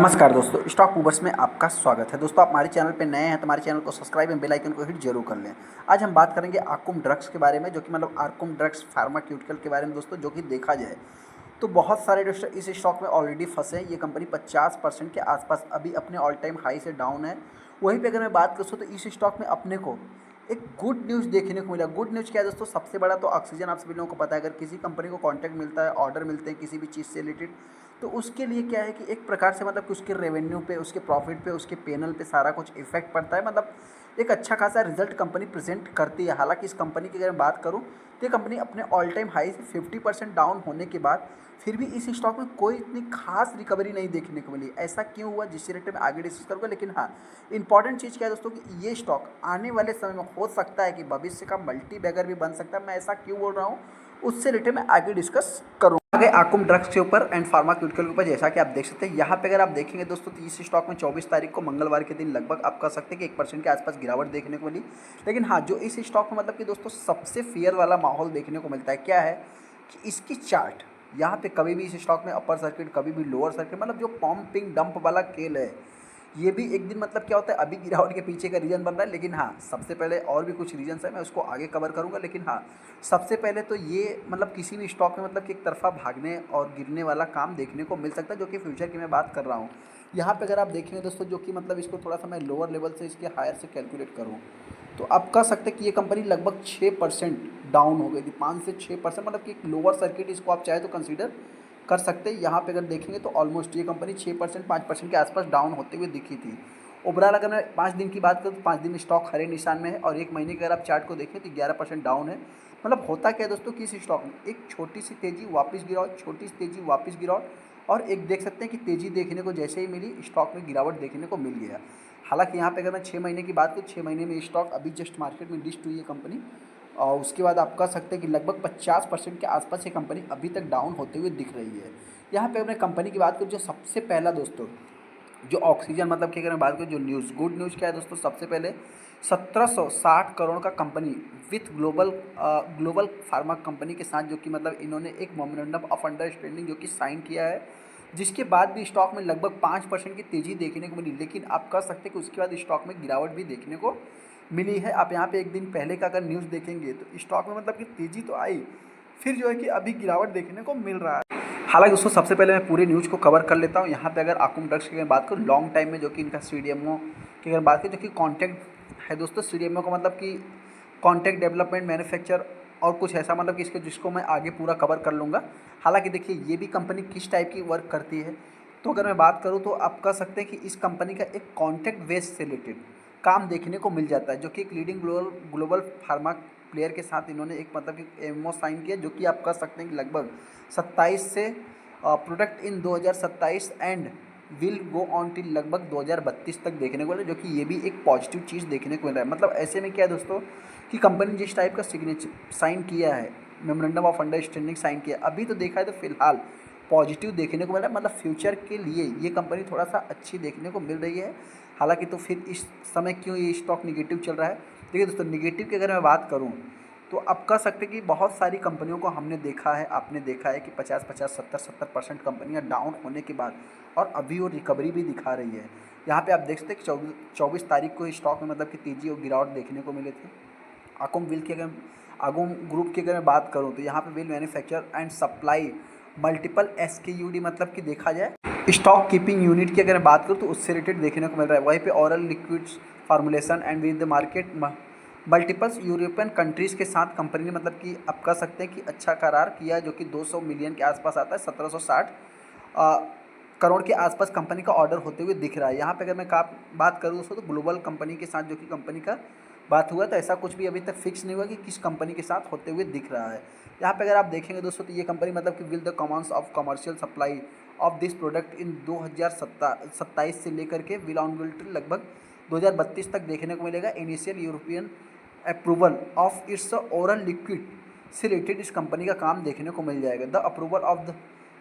नमस्कार दोस्तों, stock movers में आपका स्वागत है। दोस्तों, आप हमारे चैनल पे नए हैं तो हमारे चैनल को सब्सक्राइब एंड बेल आइकन को हिट जरूर कर लें। आज हम बात करेंगे आर्कुम ड्रग्स के बारे में, जो कि मतलब आर्कुम ड्रग्स फार्माक्यूटिकल के बारे में दोस्तों, जो कि देखा जाए तो बहुत सारे दोस्तों इस स्टॉक में ऑलरेडी फंसे हैं। ये कंपनी 50% के आसपास अभी अपने ऑल टाइम हाई से डाउन है। वहीं पे अगर मैं बात करूँ तो इस स्टॉक में अपने को एक गुड न्यूज़ देखने को मिला। गुड न्यूज़ क्या है दोस्तों? सबसे बड़ा तो ऑक्सीजन, आप सभी लोगों को पता है, अगर किसी कंपनी को कॉन्ट्रैक्ट मिलता है, ऑर्डर मिलते हैं किसी भी चीज़ से रिलेटेड, तो उसके लिए क्या है कि एक प्रकार से मतलब कि उसके रेवेन्यू पे, उसके प्रॉफिट पे, उसके पेनल पे सारा कुछ इफेक्ट पड़ता है। मतलब एक अच्छा खासा रिजल्ट कंपनी प्रेजेंट करती है। हालांकि इस कंपनी की अगर बात करूं तो ये कंपनी अपने ऑल टाइम हाई से 50% डाउन होने के बाद फिर भी इस स्टॉक में कोई इतनी खास रिकवरी नहीं देखने को मिली। ऐसा क्यों हुआ, जिससे रिलेटेड मैं आगे डिस्कस करूँगा। लेकिन हाँ, इंपॉर्टेंट चीज़ क्या है दोस्तों कि ये स्टॉक आने वाले समय में हो सकता है कि भविष्य का मल्टी बैगर भी बन सकता है। मैं ऐसा क्यों बोल रहा हूँ, उससे रिलेटेड मैं आगे डिस्कस करूँगा। आगे आर्कुम ड्रग्स के ऊपर एंड फार्माक्यूटिकल के ऊपर, जैसा कि आप देख सकते हैं यहाँ पे, अगर आप देखेंगे दोस्तों तो इस स्टॉक में 24 तारीख को मंगलवार के दिन लगभग आप कह सकते हैं कि 1% के आसपास गिरावट देखने को मिली। लेकिन हाँ, जो इस स्टॉक में मतलब कि दोस्तों सबसे फेयर वाला माहौल देखने को मिलता है क्या है कि इसकी चार्ट यहाँ पे कभी भी इस स्टॉक में अपर सर्किट, कभी भी लोअर सर्किट, मतलब जो पम्पिंग डंप वाला खेल है, ये भी एक दिन मतलब क्या होता है, अभी गिरावट के पीछे का रीज़न बन रहा है। लेकिन हाँ, सबसे पहले और भी कुछ रीजन्स है, मैं उसको आगे कवर करूँगा। लेकिन हाँ, सबसे पहले तो ये मतलब किसी भी स्टॉक में मतलब कि एक तरफा भागने और गिरने वाला काम देखने को मिल सकता है, जो कि फ्यूचर की मैं बात कर रहा हूँ। यहाँ पे अगर आप देखेंगे दोस्तों, जो कि मतलब इसको थोड़ा सा मैं लोअर लेवल से इसके हायर से कैलकुलेट करूँ तो आप कह सकते हैं कि ये कंपनी लगभग 6% डाउन हो गई थी। 5 से 6% मतलब कि एक लोअर सर्किट इसको आप चाहे तो कंसीडर कर सकते हैं। यहाँ पे अगर देखेंगे तो ऑलमोस्ट ये कंपनी 6% 5% के आसपास डाउन होते हुए दिखी थी। ओवरऑल अगर मैं 5 दिन की बात करूँ तो 5 दिन में स्टॉक हरे निशान में है, और एक महीने के अगर आप चार्ट को देखें तो 11% डाउन है। मतलब होता क्या है दोस्तों कि इस स्टॉक में एक छोटी सी तेज़ी वापस गिरावट, छोटी सी तेज़ी वापस गिरावट, और एक देख सकते हैं कि तेज़ी देखने को जैसे ही मिली, स्टॉक में गिरावट देखने को मिल गया। हालांकि यहाँ पे अगर मैं 6 महीने की बात करूँ, 6 महीने में स्टॉक अभी जस्ट मार्केट में लिस्ट हुई है कंपनी, और उसके बाद आप कह सकते हैं कि लगभग 50% के आसपास ये कंपनी अभी तक डाउन होते हुए दिख रही है। यहाँ पे अपने कंपनी की बात करूँ, जो सबसे पहला दोस्तों जो ऑक्सीजन मतलब कि अगर मैं बात करूँ, जो न्यूज़ गुड न्यूज़ क्या है दोस्तों, सबसे पहले 1760 करोड़ का company with global pharma company के साथ, जो कि मतलब इन्होंने एक मेमोरेंडम ऑफ अंडरस्टैंडिंग जो कि साइन किया है, जिसके बाद भी स्टॉक में लगभग 5% की तेज़ी देखने को मिली। लेकिन आप कह सकते हैं कि उसके बाद स्टॉक में गिरावट भी देखने को मिली है। आप यहाँ पे एक दिन पहले का अगर न्यूज़ देखेंगे तो स्टॉक में मतलब कि तेज़ी तो आई, फिर जो है कि अभी गिरावट देखने को मिल रहा है। हालांकि दोस्तों सबसे पहले मैं पूरे न्यूज़ को कवर कर लेता हूँ। यहाँ पे अगर आर्कुम ड्रग्स की अगर बात करूँ लॉन्ग टाइम में, जो कि इनका सीडीएमओ की अगर बात करें, जो कि कॉन्टैक्ट है दोस्तों, सीडीएमओ का मतलब कि कॉन्टैक्ट डेवलपमेंट मैन्युफैक्चर और कुछ ऐसा, मतलब कि इसके जिसको मैं आगे पूरा कवर कर लूँगा। हालांकि देखिए ये भी कंपनी किस टाइप की वर्क करती है, तो अगर मैं बात करूँ तो आप कह सकते हैं कि इस कंपनी का एक कॉन्टैक्ट बेस से रिलेटेड काम देखने को मिल जाता है, जो कि एक लीडिंग ग्लोबल फार्मा प्लेयर के साथ इन्होंने एक मतलब कि एमओ साइन किया, जो कि आप कह सकते हैं कि लगभग 27 से product in 2027 and will go on till लगभग 2032 तक देखने को मिला, जो कि ये भी एक पॉजिटिव चीज़ देखने को मिल रहा है। मतलब ऐसे में क्या है दोस्तों कि कंपनी जिस टाइप का सिग्नेचर साइन किया है, मेमोरेंडम ऑफ अंडरस्टैंडिंग साइन किया, अभी तो देखा है तो फिलहाल पॉजिटिव देखने को मिल रहा है। मतलब फ्यूचर के लिए ये कंपनी थोड़ा सा अच्छी देखने को मिल रही है। हालांकि तो फिर इस समय क्यों ये स्टॉक निगेटिव चल रहा है? देखिए दोस्तों, निगेटिव की अगर मैं बात करूँ तो आप कह सकते हैं कि बहुत सारी कंपनियों को हमने देखा है, आपने देखा है कि 50-50, 70-70% कंपनियां डाउन होने के बाद और अभी वो रिकवरी भी दिखा रही है। यहाँ पे आप देख सकते हैं कि 24 तारीख को स्टॉक में मतलब कि तेज़ी और गिरावट देखने को मिले थे। आगुम ग्रुप की अगर मैं बात करूँ तो यहाँ पे wheel manufacture and supply multiple SKUD, मतलब कि देखा जाए स्टॉक कीपिंग यूनिट की अगर मैं बात करूँ तो उससे रिलेटेड देखने को मिल रहा है। वहीं पे oral liquids formulation and with the market multiples European countries के साथ कंपनी ने मतलब कि आप कह सकते हैं कि अच्छा करार किया, जो कि 200 मिलियन के आसपास आता है। 1760 करोड़ के आसपास कंपनी का ऑर्डर होते हुए दिख रहा है। यहाँ पे अगर मैं बात करूँ दोस्तों तो ग्लोबल कंपनी के साथ जो कि कंपनी का बात हुआ, तो ऐसा कुछ भी अभी तक फिक्स नहीं हुआ कि किस कंपनी के साथ होते हुए दिख रहा है। यहाँ पे अगर आप देखेंगे दोस्तों तो ये कंपनी मतलब कि will the commands of commercial supply of this product in 2027 से लेकर के विल ऑन लगभग 2032 तक देखने को मिलेगा। Initial European approval of its oral liquid से रिलेटेड इस कंपनी का काम देखने को मिल जाएगा। The approval of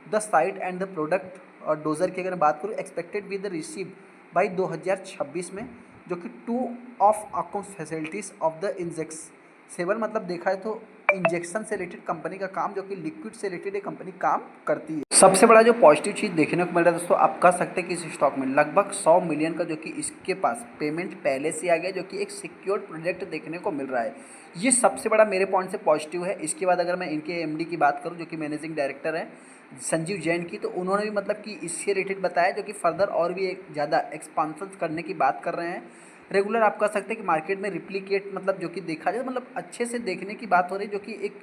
the site and the product dozer की अगर बात करूँ, एक्सपेक्टेड विद रिसीव बाई 2026 में, जो कि 2 of account facilities of the index 7, मतलब देखा है तो इंजेक्शन से रिलेटेड कंपनी का काम, जो कि लिक्विड से रिलेटेड ये कंपनी काम करती है। सबसे बड़ा जो पॉजिटिव चीज़ देखने को मिल रहा है दोस्तों, आप कह सकते हैं कि इस स्टॉक में लगभग 100 मिलियन का जो कि इसके पास पेमेंट पहले से आ गया, जो कि एक सिक्योर्ड प्रोजेक्ट देखने को मिल रहा है। ये सबसे बड़ा मेरे पॉइंट से पॉजिटिव है। इसके बाद अगर मैं इनके एमडी की बात करूँ, जो कि मैनेजिंग डायरेक्टर है संजीव जैन की, तो उन्होंने भी मतलब कि इससे रिलेटेड बताया, जो कि फर्दर और भी एक ज़्यादा एक्सपांसन करने की बात कर रहे हैं। रेगुलर आप कह सकते हैं कि मार्केट में रिप्लिकेट मतलब जो कि देखा जाए मतलब अच्छे से देखने की बात हो रही है, जो कि एक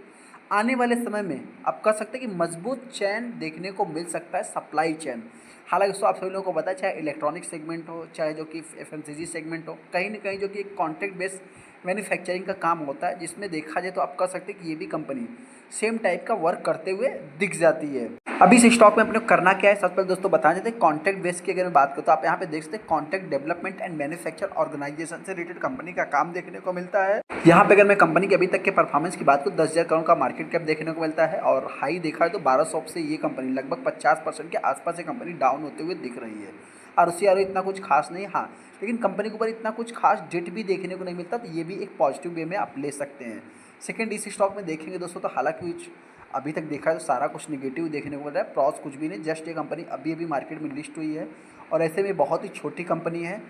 आने वाले समय में आप कह सकते हैं कि मजबूत चैन देखने को मिल सकता है, सप्लाई चैन। हालांकि दोस्तों आप सभी लोगों को पता है, चाहे इलेक्ट्रॉनिक सेगमेंट हो, चाहे जो कि एफएमसीजी सेगमेंट हो, कहीं ना कहीं जो कि एक कॉन्ट्रैक्ट बेस्ड मैन्युफैक्चरिंग का काम होता है, जिसमें देखा जाए तो आप कह सकते हैं कि ये भी कंपनी सेम टाइप का वर्क करते हुए दिख जाती है। अभी इस स्टॉक में अपने को करना क्या है, सबसे पहले दोस्तों बता देते हैं कॉन्ट्रैक्ट बेस की अगर मैं बात करूँ तो आप यहाँ पे देख सकते हैं contract development and manufacture organisation से रिलेटेड कंपनी का काम देखने को मिलता है। यहाँ पे अगर मैं कंपनी के अभी तक के परफॉर्मेंस की बात करूँ, 10,000 करोड़ का मार्केट कैप देखने को मिलता है, और हाई देखा है तो 1200 से ये कंपनी लगभग 50% के आसपास ये कंपनी डाउन होते हुए दिख रही है। और उससे और इतना कुछ खास नहीं, हाँ लेकिन कंपनी के ऊपर इतना कुछ खास डेट भी देखने को नहीं मिलता, तो ये भी एक पॉजिटिव वे में आप ले सकते हैं। सेकंड इस स्टॉक में देखेंगे दोस्तों, तो हालांकि अभी तक देखा है तो सारा कुछ निगेटिव देखने को मिल रहा है, प्रॉस कुछ भी नहीं, जस्ट ये कंपनी अभी अभी मार्केट में लिस्ट हुई है और ऐसे में बहुत ही छोटी कंपनी है।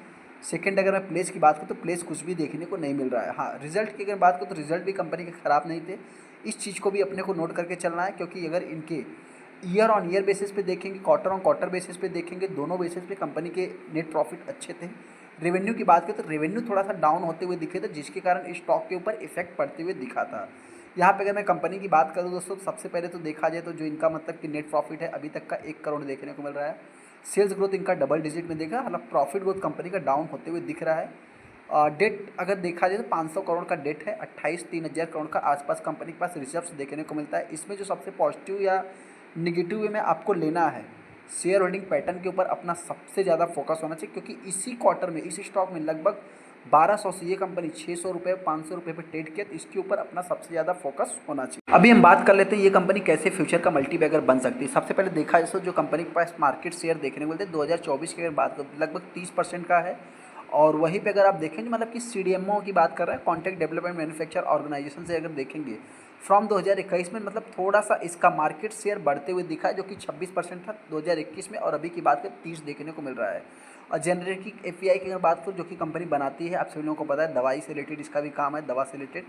सेकंड अगर मैं प्लेस की बात करूँ तो प्लेस कुछ भी देखने को नहीं मिल रहा है। हाँ रिजल्ट की अगर बात करूँ तो रिजल्ट भी कंपनी के ख़राब नहीं थे, इस चीज़ को भी अपने को नोट करके चलना है, क्योंकि अगर इनके ईयर ऑन ईयर बेसिस पे देखेंगे, क्वार्टर ऑन क्वार्टर बेसिस पे देखेंगे, दोनों बेसिस पे कंपनी के नेट प्रॉफिट अच्छे थे। रेवेन्यू की बात करें तो रेवेन्यू थोड़ा सा डाउन होते हुए दिखे थे, जिसके कारण स्टॉक के ऊपर इफेक्ट पड़ते हुए दिखा था। यहाँ पे अगर मैं कंपनी की बात करूँ दोस्तों, सबसे पहले तो देखा जाए तो जो इनका मतलब कि नेट प्रॉफिट है अभी तक का 1 करोड़ देखने को मिल रहा है। सेल्स ग्रोथ इनका डबल डिजिट में देखा, मतलब प्रॉफिट ग्रोथ कंपनी का डाउन होते हुए दिख रहा है। डेट अगर देखा जाए तो 500 करोड़ का डेट है, 28-3000 करोड़ का आसपास कंपनी के पास रिजर्व्स देखने को मिलता है। इसमें जो सबसे पॉजिटिव या निगेटिव वे में आपको लेना है, शेयर होल्डिंग पैटर्न के ऊपर अपना सबसे ज़्यादा फोकस होना चाहिए, क्योंकि इसी क्वार्टर में इस स्टॉक में लगभग 1200 से ये कंपनी 600 रुपये 500 रुपये पर ट्रेड किया, तो इसके ऊपर अपना सबसे ज़्यादा फोकस होना चाहिए। अभी हम बात कर लेते हैं ये कंपनी कैसे फ्यूचर का मल्टीबैगर बन सकती है। सबसे पहले देखा जाए तो जो कंपनी के पास मार्केट शेयर देखने को मिलते हैं 2024 की अगर बात करें लगभग 30% का है, और वहीं पे अगर आप देखेंगे मतलब कि सीडीएमओ की बात कर रहे हैं, कॉन्ट्रैक्ट डेवलपमेंट मैन्युफैक्चर ऑर्गेनाइजेशन से अगर देखेंगे फ्रॉम 2021 में मतलब थोड़ा सा इसका मार्केट शेयर बढ़ते हुए दिखा है, जो कि 26% था 2021 में, और अभी की बात करें 30 देखने को मिल रहा है। और जेनरिक एपीआई की अगर बात करूँ, जो कि कंपनी बनाती है, आप सभी लोगों को पता है दवाई से रिलेटेड इसका भी काम है, दवा से रिलेटेड,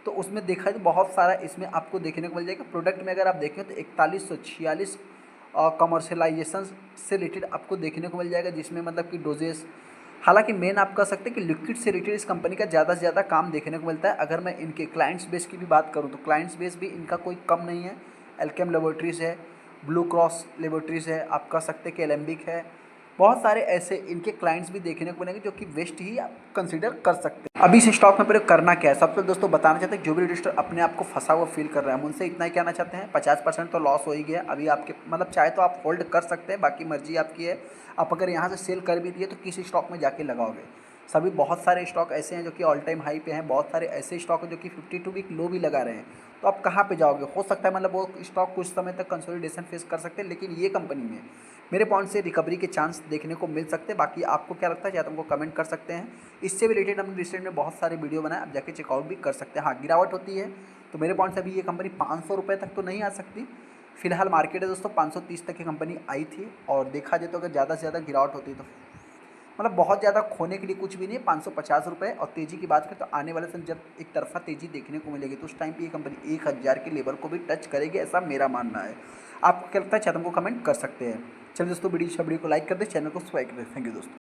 तो उसमें देखा है तो बहुत सारा इसमें आपको देखने को मिल जाएगा। प्रोडक्ट में अगर आप देखें तो 4146 कमर्शलाइजेशन से रिलेटेड आपको देखने को मिल जाएगा, जिसमें मतलब कि डोजेस, हालांकि मेन आप कह सकते हैं कि लिक्विड से रिलेटेड इस कंपनी का ज़्यादा से ज़्यादा काम देखने को मिलता है। अगर मैं इनके क्लाइंट्स बेस की भी बात करूँ तो क्लाइंट्स बेस भी इनका कोई कम नहीं है, एल्केम लेबोरेटरीज़ है, ब्लू क्रॉस लेबोरेटरीज़ है, आप कह सकते हैं कि एलेम्बिक है, बहुत सारे ऐसे इनके क्लाइंट्स भी देखने को मिलेंगे, जो कि वेस्ट ही आप कंसीडर कर सकते हैं। अभी इस स्टॉक में प्रयोग करना क्या है, सबसे दोस्तों बताना चाहते हैं जो भी रजिस्टर अपने आप को फंसा हुआ फील कर रहा है, हम उनसे इतना ही कहना चाहते हैं 50% तो लॉस हो ही गया अभी आपके, मतलब चाहे तो आप होल्ड कर सकते हैं, बाकी मर्जी आपकी है। आप अगर यहाँ से सेल कर भी दिए तो किस स्टॉक में जाके लगाओगे, सभी बहुत सारे स्टॉक ऐसे हैं जो कि ऑल टाइम हाई पे हैं, बहुत सारे ऐसे स्टॉक हैं जो कि 52 वीक लो भी लगा रहे हैं, तो आप कहाँ पे जाओगे। हो सकता है मतलब वो स्टॉक कुछ समय तक कंसोलिडेशन फेस कर सकते हैं, लेकिन ये कंपनी में मेरे पॉइंट से रिकवरी के चांस देखने को मिल सकते हैं। बाकी आपको क्या लगता है या तो हमको कमेंट कर सकते हैं। इससे भी रिलेटेड हमने रिसेंट में बहुत सारे वीडियो बनाए, आप जाके चेकआउट भी कर सकते हैं। हाँ गिरावट होती है तो मेरे पॉइंट से अभी ये कंपनी 500 रुपये तक तो नहीं आ सकती, फिलहाल मार्केट है दोस्तों 530 तक की कंपनी आई थी, और देखा जाए तो अगर ज़्यादा से ज़्यादा गिरावट होती है तो मतलब बहुत ज़्यादा खोने के लिए कुछ भी नहीं है, 550 रुपये। और तेज़ी की बात करें तो आने वाले समय जब एक तरफा तेज़ी देखने को मिलेगी तो उस टाइम पे ये कंपनी 1000 के लेवल को भी टच करेगी, ऐसा मेरा मानना है। आपको क्या लगता है, चाहे हमको कमेंट कर सकते हैं। चलिए दोस्तों वीडियो को लाइक कर दें, चैनल को सब्सक्राइब कर दें। थैंक यू दोस्तों।